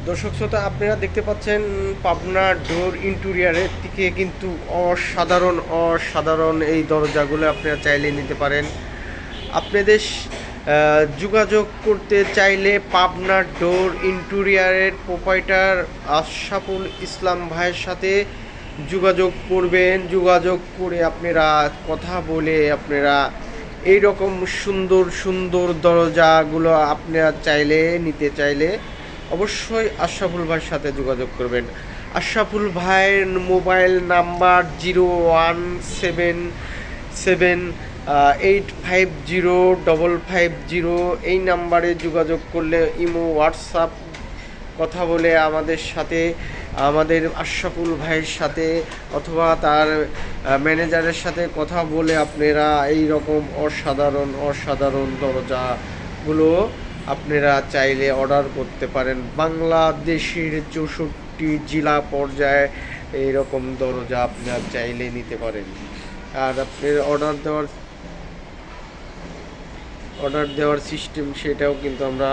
দর্শক শ্রোতা, আপনারা দেখতে পাচ্ছেন পাবনা ডোর ইন্টেরিয়রের থেকে কিন্তু অসাধারণ অসাধারণ এই দরজাগুলো আপনারা চাইলে নিতে পারেন। আপনাদের যোগাযোগ করতে চাইলে পাবনা ডোর ইন্টেরিয়রের প্রোপাইটার আশরাফুল ইসলাম ভাইয়ের সাথে যোগাযোগ করবেন। যোগাযোগ করে আপনারা কথা বলে আপনারা এই রকম সুন্দর সুন্দর দরজাগুলো আপনারা নিতে চাইলে অবশ্যই আশরাফুল ভাইয়ের সাথে যোগাযোগ করবেন। আশরাফুল ভাইয়ের মোবাইল নাম্বার 0177 850 550। এই নাম্বারে যোগাযোগ করলে ইমো, হোয়াটসঅ্যাপ কথা বলে আমাদের আশরাফুল ভাইয়ের সাথে অথবা তার ম্যানেজারের সাথে কথা বলে আপনারা এই রকম অসাধারণ অসাধারণ দরজাগুলো আপনারা চাইলে অর্ডার করতে পারেন। বাংলাদেশের 64 জেলা পর্যায়ে এই রকম দরজা আপনারা চাইলে নিতে পারেন। আর আপনার অর্ডার দেওয়ার সিস্টেম সেটাও কিন্তু আমরা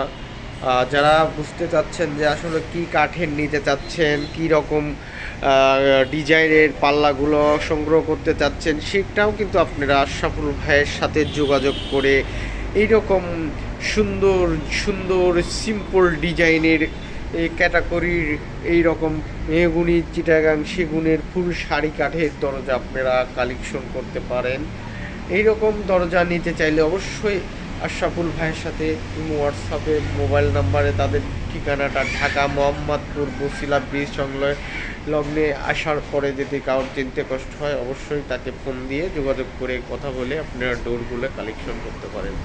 যারা বুঝতে চাচ্ছেন যে আসলে কি কাঠের নিতে চাচ্ছেন, কি রকম ডিজাইনের পাল্লাগুলো সংগ্রহ করতে চাচ্ছেন, সেটাও কিন্তু আপনারা আশরাফুল ভাইয়ের সাথে যোগাযোগ করে এই রকম সুন্দর সুন্দর সিম্পল ডিজাইনের এই ক্যাটাগরির এই রকম মেহগুনি, চিটাগাং সেগুনের ফুল শাড়ি কাঠের দরজা আপনারা কালেকশন করতে পারেন। এই রকম দরজা নিতে চাইলে অবশ্যই আশরাফুল ভাইয়ের সাথে হোয়াটসঅ্যাপে মোবাইল নাম্বারে তাদের ঠিকানাটা ঢাকা মোহাম্মদপুর বসিলা ব্রিজ সংলগ্নে আসার পরে যদি কারোর চিনতে কষ্ট হয় অবশ্যই তাকে ফোন দিয়ে যোগাযোগ করে কথা বলে আপনারা ডোরগুলো কালেকশন করতে পারেন।